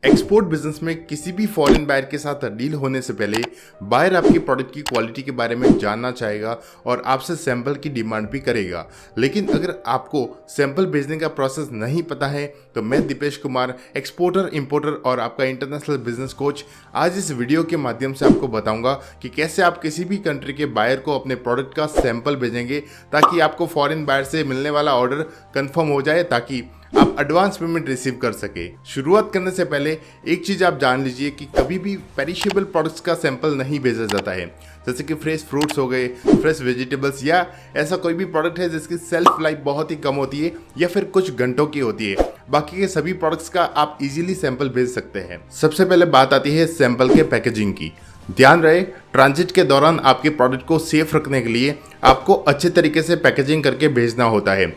Export business में किसी भी फॉरेन बायर के साथ डील होने से पहले बायर आपकी प्रोडक्ट की क्वालिटी के बारे में जानना चाहेगा और आपसे सैंपल की डिमांड भी करेगा। लेकिन अगर आपको सैंपल भेजने का प्रोसेस नहीं पता है तो मैं दीपेश कुमार, एक्सपोर्टर, इंपोर्टर और आपका इंटरनेशनल बिजनेस कोच, आज इस वीडियो के माध्यम से आपको बताऊंगा कि कैसे आप किसी भी कंट्री के बायर को अपने प्रोडक्ट का सैंपल भेजेंगे ताकि आपको फॉरेन बायर से मिलने वाला ऑर्डर कंफर्म हो जाए, ताकि आप एडवांस पेमेंट रिसीव कर सके। शुरुआत करने से पहले एक चीज आप जान लीजिए कि कभी भी पेरिशेबल प्रोडक्ट्स का सैंपल नहीं भेजा जाता है, जैसे कि फ्रेश फ्रूट्स हो गए, फ्रेश वेजिटेबल्स या ऐसा कोई भी प्रोडक्ट है जिसकी सेल्फ लाइफ बहुत ही कम होती है या फिर कुछ घंटों की होती है। बाकी के सभी प्रोडक्ट्स का आप इजीली सैंपल भेज सकते हैं। सबसे पहले बात आती है सैंपल के पैकेजिंग की। ध्यान रहे, ट्रांजिट के दौरान आपके प्रोडक्ट को सेफ रखने के लिए आपको अच्छे तरीके से पैकेजिंग करके भेजना होता है।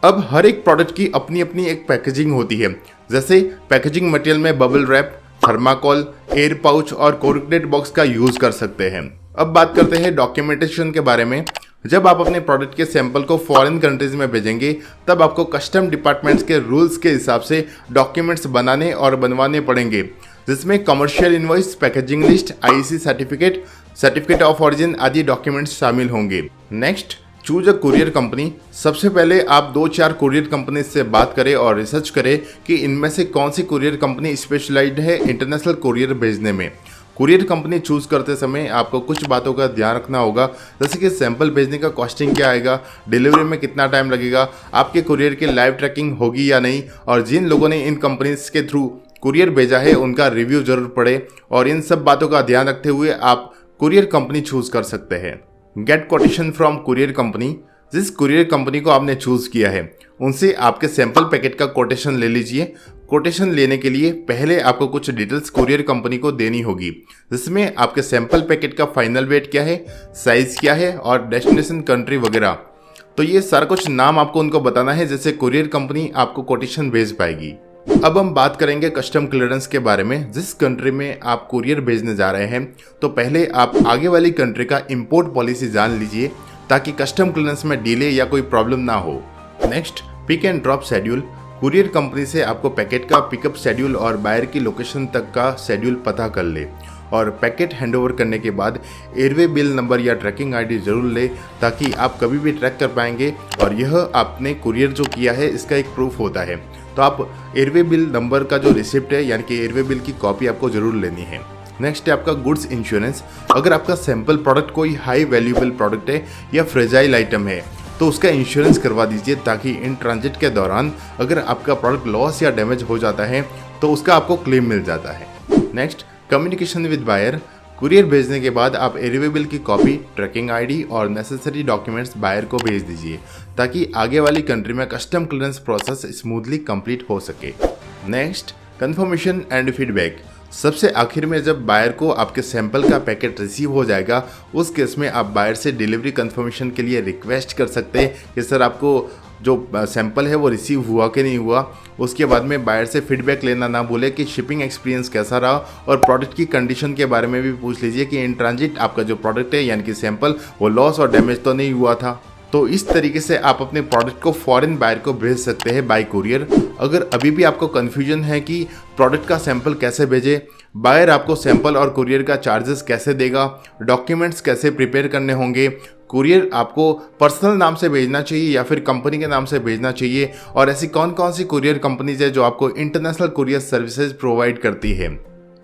अब हर एक प्रोडक्ट की अपनी अपनी एक पैकेजिंग होती है, जैसे पैकेजिंग मटेरियल में bubble wrap, thermocol, air pouch और कोरुगेटेड बॉक्स का यूज कर सकते हैं। अब बात करते हैं डॉक्यूमेंटेशन के बारे में। जब आप अपने प्रोडक्ट के सैंपल को फॉरेन कंट्रीज में भेजेंगे तब आपको कस्टम डिपार्टमेंट्स के रूल्स के हिसाब से डॉक्यूमेंट्स बनाने और बनवाने पड़ेंगे, जिसमें commercial invoice, packaging list, IC certificate, certificate of origin आदि डॉक्यूमेंट्स शामिल होंगे। Next, choose a courier company. सबसे पहले आप 2-4 कुरियर कंपनी से बात करें और रिसर्च करें कि इनमें से कौन सी कुरियर कंपनी स्पेशलाइज्ड है इंटरनेशनल कुरियर भेजने में। कुरियर कंपनी चूज करते समय आपको कुछ बातों का ध्यान रखना होगा, जैसे कि सैंपल भेजने का कॉस्टिंग क्या आएगा, डिलीवरी में कितना टाइम लगेगा, आपके कुरियर की लाइव ट्रैकिंग होगी या नहीं, और जिन लोगों ने इन कंपनीज के थ्रू कुरियर भेजा है उनका रिव्यू जरूर पढ़े। और इन सब बातों का ध्यान रखते हुए आप कुरियर कंपनी चूज कर सकते हैं। Get quotation from courier company. जिस कुरियर कंपनी को आपने चूज किया है उनसे आपके सैंपल पैकेट का कोटेशन ले लीजिए। कोटेशन लेने के लिए पहले आपको कुछ डिटेल्स कुरियर कंपनी को देनी होगी, जिसमें आपके सैंपल पैकेट का फाइनल वेट क्या है, साइज क्या है और डेस्टिनेशन कंट्री वगैरह। तो ये सारा कुछ नाम आपको उनको बताना है, जिससे कुरियर कंपनी आपको कोटेशन भेज पाएगी। अब हम बात करेंगे कस्टम क्लियरेंस के बारे में। जिस कंट्री में आप कुरियर भेजने जा रहे हैं तो पहले आप आगे वाली कंट्री का इंपोर्ट पॉलिसी जान लीजिए, ताकि कस्टम क्लियरेंस में डिले या कोई प्रॉब्लम ना हो। Next, pick and drop schedule. Courier company से आपको पैकेट का पिकअप शेड्यूल और बायर की लोकेशन तक का शेड्यूल पता कर ले, और पैकेट हैंडओवर करने के बाद एयरवे बिल नंबर या ट्रैकिंग आईडी जरूर ले, ताकि आप कभी भी ट्रैक कर पाएंगे और यह आपने कुरियर जो किया है इसका एक प्रूफ होता है। तो आप एयरवे बिल नंबर का जो रिसिप्ट है, यानी कि एयरवे बिल की कॉपी आपको जरूर लेनी है। नेक्स्ट है आपका गुड्स इंश्योरेंस। अगर आपका सैंपल प्रोडक्ट कोई हाई वैल्यूएबल प्रोडक्ट है या फ्रेजाइल आइटम है तो उसका इंश्योरेंस करवा दीजिए, ताकि इन ट्रांजिट के दौरान अगर आपका प्रोडक्ट लॉस या डैमेज हो जाता है तो उसका आपको क्लेम मिल जाता है। Next, communication with buyer. Courier भेजने के बाद आप एयरवे बिल की कॉपी, ट्रैकिंग आईडी और नेसेसरी डॉक्यूमेंट्स बायर को भेज दीजिए, ताकि आगे वाली कंट्री में custom clearance process smoothly complete हो सके। Next, confirmation and feedback. सबसे आखिर में जब बायर को आपके सैंपल का पैकेट रिसीव हो जाएगा, उस केस में आप बायर से डिलीवरी कंफर्मेशन के लिए रिक्वेस्ट कर सकते हैं कि सर आपको जो सैंपल है वो रिसीव हुआ कि नहीं हुआ। उसके बाद में बायर से फीडबैक लेना ना भूले कि शिपिंग एक्सपीरियंस कैसा रहा, और प्रोडक्ट की कंडीशन के बारे में भी पूछ लीजिए कि इन ट्रांजिट आपका जो प्रोडक्ट है यानी कि सैंपल वो लॉस और डैमेज तो नहीं हुआ था। तो इस तरीके से आप अपने प्रोडक्ट को फॉरेन बायर को भेज सकते हैं बाय कुरियर। अगर अभी भी आपको कन्फ्यूजन है कि प्रोडक्ट का सैंपल कैसे भेजें, बायर आपको सैंपल और कुरियर का चार्जेस कैसे देगा, डॉक्यूमेंट्स कैसे प्रिपेयर करने होंगे, कुरियर आपको पर्सनल नाम से भेजना चाहिए या फिर कंपनी के नाम से भेजना चाहिए, और ऐसी कौन कौन सी कुरियर कंपनीज है जो आपको इंटरनेशनल कुरियर सर्विसेज प्रोवाइड करती है,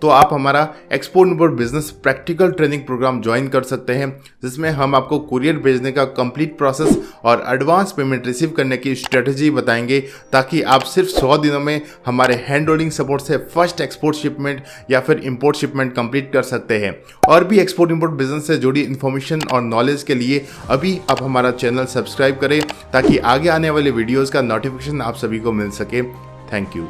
तो आप हमारा export import business practical training programme join कर सकते हैं, जिसमें हम आपको कुरियर भेजने का कंप्लीट प्रोसेस और एडवांस पेमेंट रिसीव करने की स्ट्रेटजी बताएंगे, ताकि आप सिर्फ 100 दिनों में हमारे हैंड होल्डिंग सपोर्ट से फर्स्ट एक्सपोर्ट शिपमेंट या फिर इंपोर्ट शिपमेंट कंप्लीट कर सकते हैं। और भी एक्सपोर्ट इंपोर्ट बिजनेस से जुड़ी इन्फॉर्मेशन और नॉलेज के लिए अभी आप हमारा चैनल सब्सक्राइब करें, ताकि आगे आने वाले वीडियोज़ का नोटिफिकेशन आप सभी को मिल सके। Thank you.